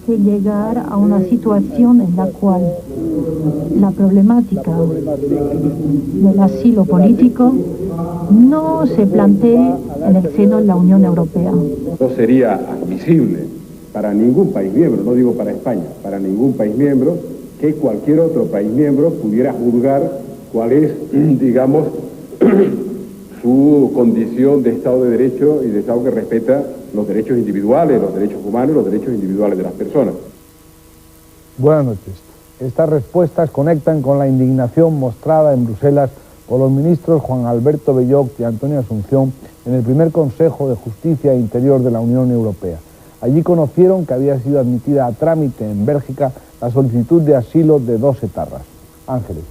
que llegar a una situación en la cual la problemática del asilo político no se plantee en el seno de la Unión Europea. No sería admisible para ningún país miembro, no digo para España, para ningún país miembro, que cualquier otro país miembro pudiera juzgar cuál es, digamos, su condición de Estado de Derecho y de Estado que respeta los derechos individuales, los derechos humanos y los derechos individuales de las personas. Buenas noches. Estas respuestas conectan con la indignación mostrada en Bruselas por los ministros Juan Alberto Belloch y Antonio Asunción en el primer Consejo de Justicia e Interior de la Unión Europea. Allí conocieron que había sido admitida a trámite en Bélgica la solicitud de asilo de 2 etarras. Ángeles.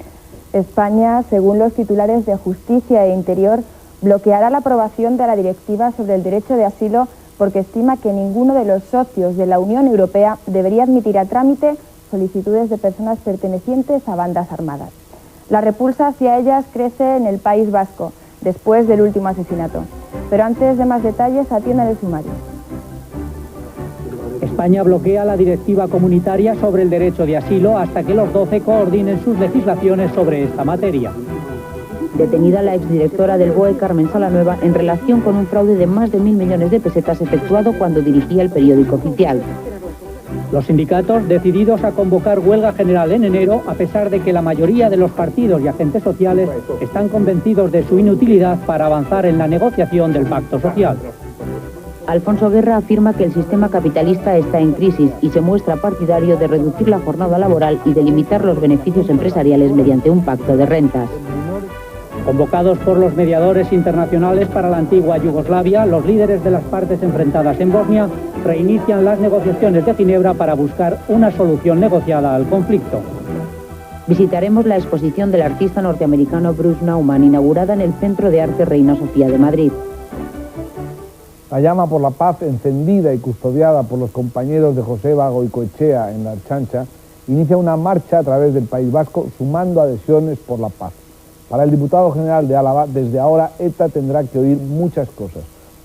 España, según los titulares de Justicia e Interior, bloqueará la aprobación de la directiva sobre el derecho de asilo porque estima que ninguno de los socios de la Unión Europea debería admitir a trámite solicitudes de personas pertenecientes a bandas armadas. La repulsa hacia ellas crece en el País Vasco, después del último asesinato. Pero antes de más detalles, atiendan el sumario. España bloquea la directiva comunitaria sobre el derecho de asilo hasta que los 12 coordinen sus legislaciones sobre esta materia. Detenida la exdirectora del BOE, Carmen Salanueva, en relación con un fraude de más de 1.000 millones de pesetas efectuado cuando dirigía el periódico Oficial. Los sindicatos decididos a convocar huelga general en enero, a pesar de que la mayoría de los partidos y agentes sociales están convencidos de su inutilidad para avanzar en la negociación del pacto social. Alfonso Guerra afirma que el sistema capitalista está en crisis y se muestra partidario de reducir la jornada laboral y de limitar los beneficios empresariales mediante un pacto de rentas. Convocados por los mediadores internacionales para la antigua Yugoslavia, los líderes de las partes enfrentadas en Bosnia reinician las negociaciones de Ginebra para buscar una solución negociada al conflicto. Visitaremos la exposición del artista norteamericano Bruce Nauman, inaugurada en el Centro de Arte Reina Sofía de Madrid. La llama por la paz, encendida y custodiada por los compañeros de Joseba Goicoechea en la Archancha, inicia una marcha a través del País Vasco sumando adhesiones por la paz. Para el diputado general de Álava, desde ahora ETA tendrá que oír muchas cosas.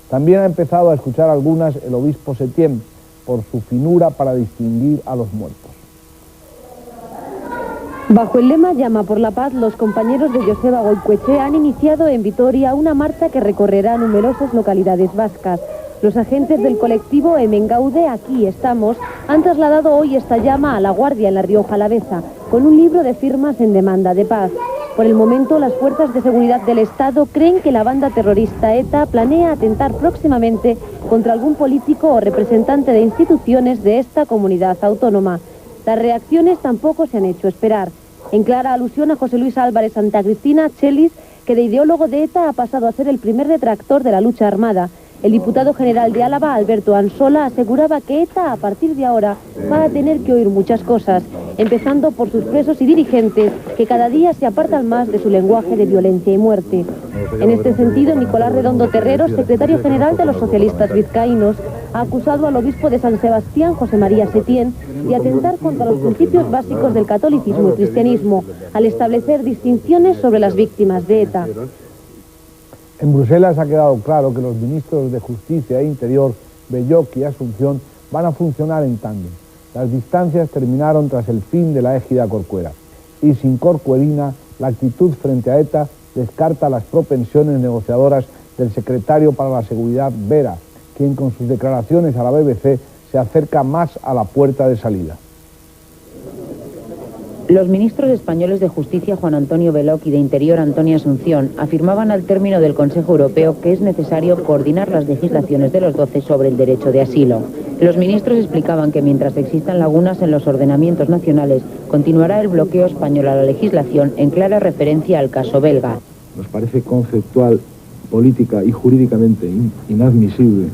También ha empezado a escuchar algunas el obispo Setién, por su finura para distinguir a los muertos. Bajo el lema Llama por la Paz, los compañeros de Joseba Goicoechea han iniciado en Vitoria una marcha que recorrerá numerosas localidades vascas. Los agentes del colectivo Emengaude, Aquí Estamos, han trasladado hoy esta llama a La Guardia, en la Rioja Alavesa, con un libro de firmas en demanda de paz. Por el momento, las fuerzas de seguridad del Estado creen que la banda terrorista ETA planea atentar próximamente contra algún político o representante de instituciones de esta comunidad autónoma. Las reacciones tampoco se han hecho esperar. En clara alusión a José Luis Álvarez Santa Cristina, Chelis, que de ideólogo de ETA ha pasado a ser el primer detractor de la lucha armada. El diputado general de Álava, Alberto Ansola, aseguraba que ETA, a partir de ahora, va a tener que oír muchas cosas, empezando por sus presos y dirigentes, que cada día se apartan más de su lenguaje de violencia y muerte. En este sentido, Nicolás Redondo Terreros, secretario general de los socialistas vizcaínos, ha acusado al obispo de San Sebastián, José María Setién, de atentar contra los principios básicos del catolicismo y cristianismo, al establecer distinciones sobre las víctimas de ETA. En Bruselas ha quedado claro que los ministros de Justicia e Interior, Belloch y Asunción, van a funcionar en tándem. Las distancias terminaron tras el fin de la égida Corcuera. Y sin Corcuerina, la actitud frente a ETA descarta las propensiones negociadoras del secretario para la Seguridad, Vera, quien con sus declaraciones a la BBC se acerca más a la puerta de salida. Los ministros españoles de Justicia, Juan Antonio Belloch, y de Interior, Antonio Asunción, afirmaban al término del Consejo Europeo que es necesario coordinar las legislaciones de los 12 sobre el derecho de asilo. Los ministros explicaban que mientras existan lagunas en los ordenamientos nacionales, continuará el bloqueo español a la legislación en clara referencia al caso belga. Nos parece conceptual, política y jurídicamente inadmisible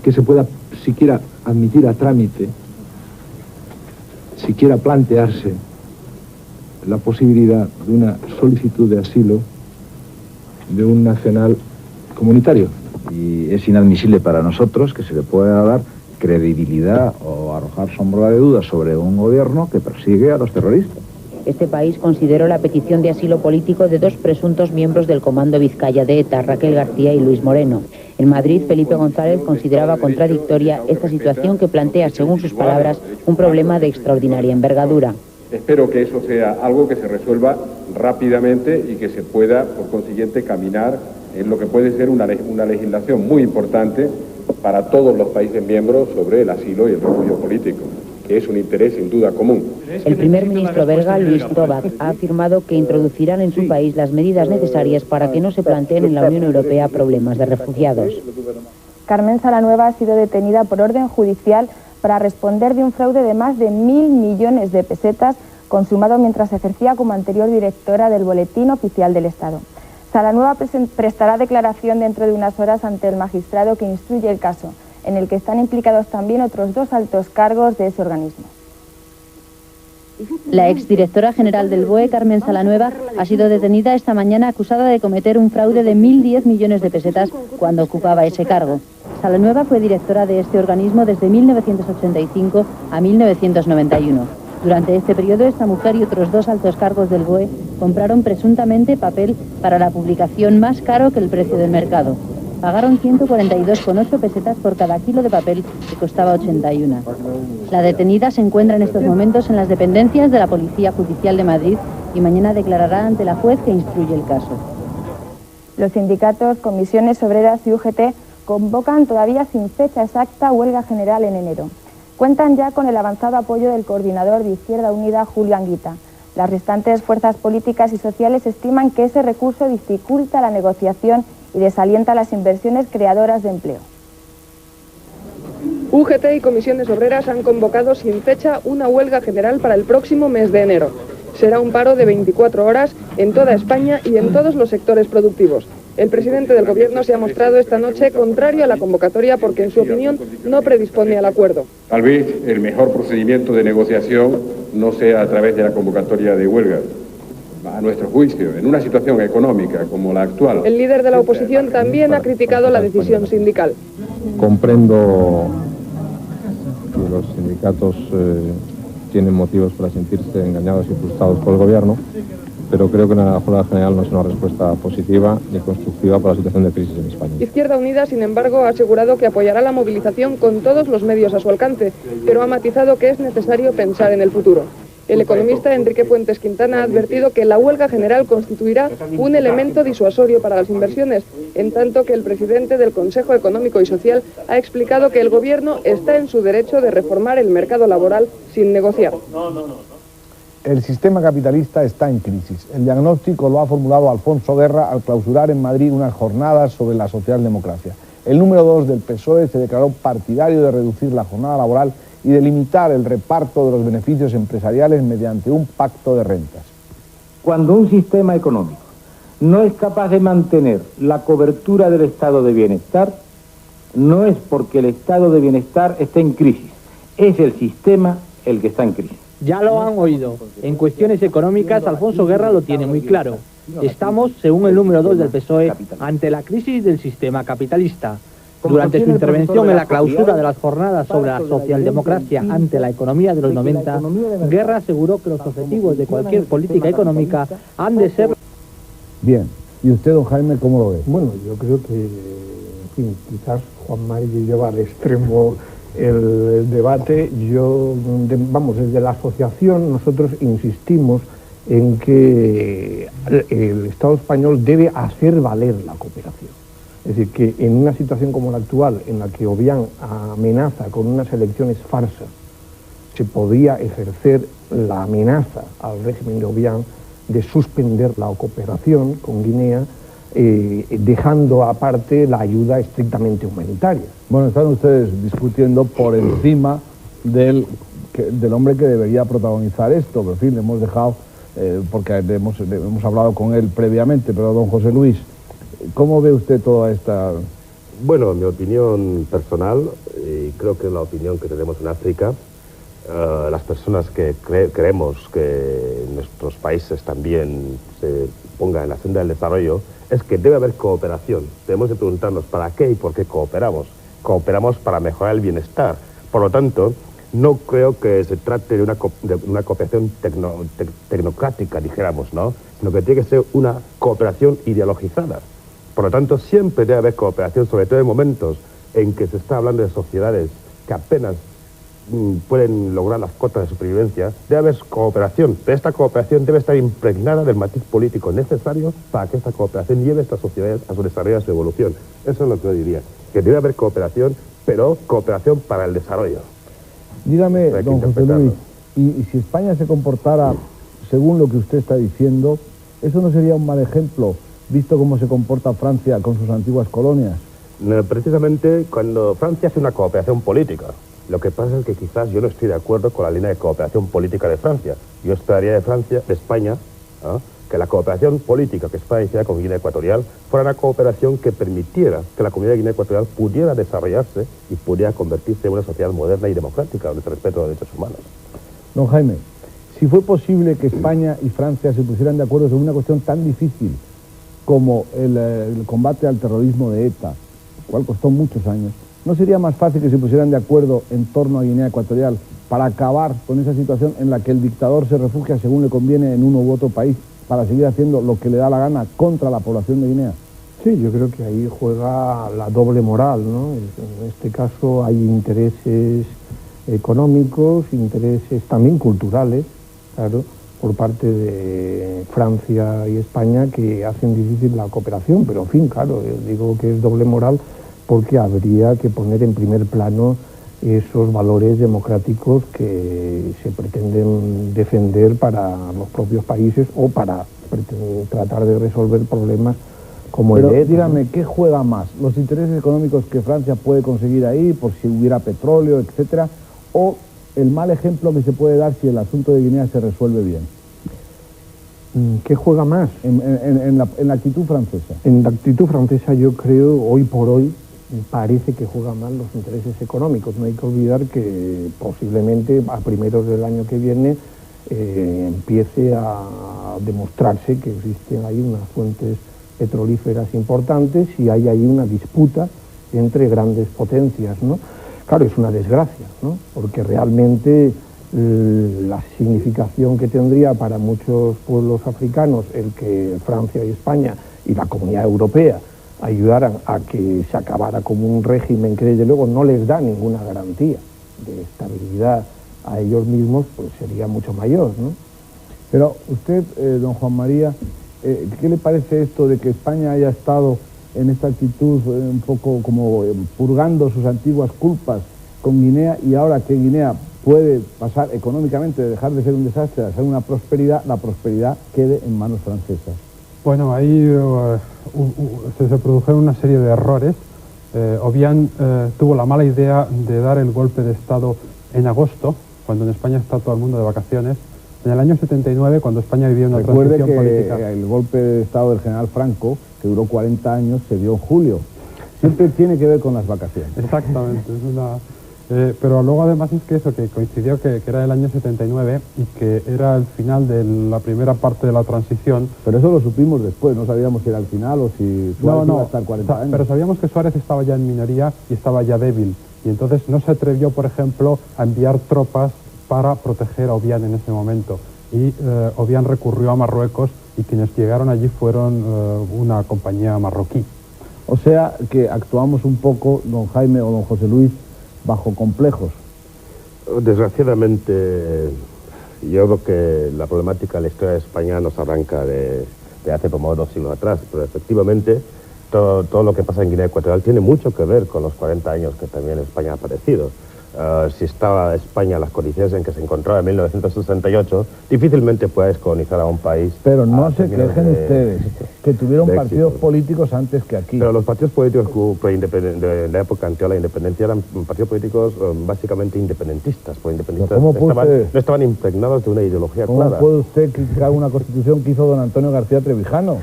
que se pueda siquiera admitir a trámite, siquiera plantearse la posibilidad de una solicitud de asilo de un nacional comunitario. Y es inadmisible para nosotros que se le pueda dar credibilidad o arrojar sombra de dudas sobre un gobierno que persigue a los terroristas. Este país consideró la petición de asilo político de 2 presuntos miembros del Comando Vizcaya de ETA, Raquel García y Luis Moreno. En Madrid, Felipe González consideraba contradictoria esta situación que plantea, según sus palabras, un problema de extraordinaria envergadura. Espero que eso sea algo que se resuelva rápidamente y que se pueda, por consiguiente, caminar en lo que puede ser una legislación muy importante para todos los países miembros sobre el asilo y el refugio político, que es un interés sin duda común. El primer ministro belga, Luis Tobac, ha afirmado que introducirán en su país las medidas necesarias para que no se planteen en la Unión Europea problemas de refugiados. Carmen Salanueva ha sido detenida por orden judicial para responder de un fraude de más de 1.000 millones de pesetas consumado mientras ejercía como anterior directora del Boletín Oficial del Estado. Salanueva prestará declaración dentro de unas horas ante el magistrado que instruye el caso, en el que están implicados también otros 2 altos cargos de ese organismo. La exdirectora general del BOE, Carmen Salanueva, ha sido detenida esta mañana acusada de cometer un fraude de 1.010 millones de pesetas cuando ocupaba ese cargo. Salanueva fue directora de este organismo desde 1985 a 1991. Durante este periodo, esta mujer y otros 2 altos cargos del BOE compraron presuntamente papel para la publicación más caro que el precio del mercado. Pagaron 142,8 pesetas por cada kilo de papel, que costaba 81. La detenida se encuentra en estos momentos en las dependencias de la Policía Judicial de Madrid y mañana declarará ante la juez que instruye el caso. Los sindicatos, comisiones obreras y UGT convocan todavía sin fecha exacta huelga general en enero. Cuentan ya con el avanzado apoyo del coordinador de Izquierda Unida, Julio Anguita. Las restantes fuerzas políticas y sociales estiman que ese recurso dificulta la negociación y desalienta las inversiones creadoras de empleo. UGT y comisiones obreras han convocado sin fecha una huelga general para el próximo mes de enero. Será un paro de 24 horas en toda España y en todos los sectores productivos. El presidente del Gobierno se ha mostrado esta noche contrario a la convocatoria porque, en su opinión, no predispone al acuerdo. Tal vez el mejor procedimiento de negociación no sea a través de la convocatoria de huelga. A nuestro juicio, en una situación económica como la actual. El líder de la oposición también ha criticado la decisión sindical. Comprendo que los sindicatos tienen motivos para sentirse engañados y frustrados por el Gobierno, pero creo que una huelga general no es una respuesta positiva ni constructiva para la situación de crisis en España. Izquierda Unida, sin embargo, ha asegurado que apoyará la movilización con todos los medios a su alcance, pero ha matizado que es necesario pensar en el futuro. El economista Enrique Puentes Quintana ha advertido que la huelga general constituirá un elemento disuasorio para las inversiones, en tanto que el presidente del Consejo Económico y Social ha explicado que el Gobierno está en su derecho de reformar el mercado laboral sin negociar. El sistema capitalista está en crisis. El diagnóstico lo ha formulado Alfonso Guerra al clausurar en Madrid unas jornadas sobre la socialdemocracia. El número 2 del PSOE se declaró partidario de reducir la jornada laboral y de limitar el reparto de los beneficios empresariales mediante un pacto de rentas. Cuando un sistema económico no es capaz de mantener la cobertura del estado de bienestar, no es porque el estado de bienestar esté en crisis, es el sistema el que está en crisis. Ya lo han oído. En cuestiones económicas, Alfonso Guerra lo tiene muy claro. Estamos, según el número 2 del PSOE, ante la crisis del sistema capitalista. Durante su intervención en la clausura de las jornadas sobre la socialdemocracia ante la economía de los 90, Guerra aseguró que los objetivos de cualquier política económica han de ser... Bien. ¿Y usted, don Jaime, cómo lo ve? Bueno, yo creo que, en fin, quizás Juan Mari lleva al extremo el debate. Desde la asociación nosotros insistimos en que el Estado español debe hacer valer la cooperación. Es decir, que en una situación como la actual, en la que Obiang amenaza con unas elecciones farsas, se podía ejercer la amenaza al régimen de Obiang de suspender la cooperación con Guinea, dejando aparte la ayuda estrictamente humanitaria. Bueno, están ustedes discutiendo por encima del hombre que debería protagonizar esto, pero en fin, le hemos dejado, porque hemos hablado con él previamente, pero don José Luis, ¿cómo ve usted toda esta...? Bueno, mi opinión personal, y creo que es la opinión que tenemos en África, las personas que creemos que nuestros países también se pongan en la senda del desarrollo, es que debe haber cooperación. Debemos de preguntarnos para qué y por qué cooperamos. Cooperamos para mejorar el bienestar. Por lo tanto, no creo que se trate de una cooperación tecnocrática, dijéramos, ¿no? Sino que tiene que ser una cooperación ideologizada. Por lo tanto, siempre debe haber cooperación, sobre todo en momentos en que se está hablando de sociedades que apenas pueden lograr las cotas de supervivencia. Debe haber cooperación, pero esta cooperación debe estar impregnada del matiz político necesario para que esta cooperación lleve a estas sociedades a su desarrollo, a su evolución. Eso es lo que yo diría, que debe haber cooperación, pero cooperación para el desarrollo. Dígame, don José Luis, y si España se comportara según lo que usted está diciendo, ¿eso no sería un mal ejemplo, visto cómo se comporta Francia con sus antiguas colonias? Precisamente cuando Francia hace una cooperación política. Lo que pasa es que quizás yo no estoy de acuerdo con la línea de cooperación política de Francia. Yo esperaría de España, que la cooperación política que España hiciera con Guinea Ecuatorial fuera una cooperación que permitiera que la comunidad de Guinea Ecuatorial pudiera desarrollarse y pudiera convertirse en una sociedad moderna y democrática, donde se respeta los derechos humanos. Don Jaime, si fue posible que España y Francia se pusieran de acuerdo sobre una cuestión tan difícil como el combate al terrorismo de ETA, cual costó muchos años, ¿no sería más fácil que se pusieran de acuerdo en torno a Guinea Ecuatorial para acabar con esa situación en la que el dictador se refugia según le conviene en uno u otro país para seguir haciendo lo que le da la gana contra la población de Guinea? Sí, yo creo que ahí juega la doble moral, ¿no? En este caso hay intereses económicos, intereses también culturales, claro, por parte de Francia y España que hacen difícil la cooperación, pero en fin, claro, digo que es doble moral porque habría que poner en primer plano esos valores democráticos que se pretenden defender para los propios países o para tratar de resolver problemas como el de ETA. Dígame, ¿qué juega más? ¿Los intereses económicos que Francia puede conseguir ahí por si hubiera petróleo, etcétera, o el mal ejemplo que se puede dar si el asunto de Guinea se resuelve bien? ¿Qué juega más? En la actitud francesa. En la actitud francesa yo creo, hoy por hoy, parece que juegan más los intereses económicos. No hay que olvidar que posiblemente a primeros del año que viene empiece a demostrarse que existen ahí unas fuentes petrolíferas importantes y hay ahí una disputa entre grandes potencias, ¿no? Claro, es una desgracia, ¿no? Porque realmente la significación que tendría para muchos pueblos africanos el que Francia y España y la Comunidad Europea ayudaran a que se acabara como un régimen que desde luego no les da ninguna garantía de estabilidad a ellos mismos, pues sería mucho mayor, ¿no? Pero usted, don Juan María, ¿qué le parece esto de que España haya estado en esta actitud un poco como purgando sus antiguas culpas con Guinea y ahora que Guinea puede pasar económicamente de dejar de ser un desastre a ser una prosperidad, la prosperidad quede en manos francesas? Bueno, ahí se produjeron una serie de errores. Obiang tuvo la mala idea de dar el golpe de Estado en agosto, cuando en España está todo el mundo de vacaciones. En el año 79, cuando España vivía una transición política. Recuerde que el golpe de Estado del general Franco, que duró 40 años, se dio en julio. Siempre tiene que ver con las vacaciones. Exactamente. Pero luego además es que eso, que coincidió que era el año 79 y que era el final de la primera parte de la transición. Pero eso lo supimos después, no sabíamos si era el final o si Suárez iba a estar 40 años. Pero sabíamos que Suárez estaba ya en minoría y estaba ya débil. Y entonces no se atrevió, por ejemplo, a enviar tropas para proteger a Obiang en ese momento. Y Obiang recurrió a Marruecos y quienes llegaron allí fueron una compañía marroquí. O sea que actuamos un poco, don Jaime o don José Luis, bajo complejos. Desgraciadamente, yo creo que la problemática de la historia de España nos arranca de hace como 2 siglos atrás, pero efectivamente todo lo que pasa en Guinea Ecuatorial tiene mucho que ver con los 40 años que también España ha padecido. Si estaba España en las condiciones en que se encontraba en 1968, difícilmente puede descolonizar a un país. Pero no se quejen ustedes, que tuvieron partidos políticos antes que aquí. Pero los partidos políticos de la época anterior a la independencia eran partidos políticos básicamente independentistas. No estaban impregnados de una ideología clara. ¿Cómo puede usted criticar una constitución que hizo don Antonio García Trevijano?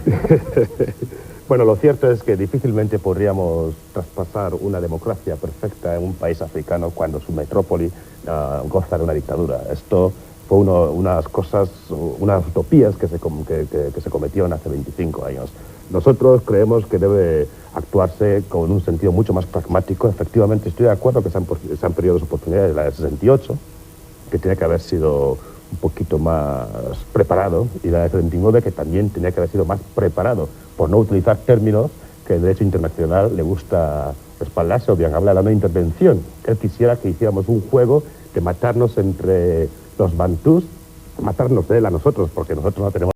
Bueno, lo cierto es que difícilmente podríamos traspasar una democracia perfecta en un país africano cuando su metrópoli goza de una dictadura. Esto fue unas utopías que se cometieron hace 25 años. Nosotros creemos que debe actuarse con un sentido mucho más pragmático. Efectivamente, estoy de acuerdo que se han perdido las oportunidades, la del 68, que tiene que haber sido un poquito más preparado, y la del 39, que también tenía que haber sido más preparado, por no utilizar términos que el derecho internacional le gusta respaldarse, o bien habla de la no intervención. Él quisiera que hiciéramos un juego de matarnos entre los bantús, matarnos de él a nosotros, porque nosotros no tenemos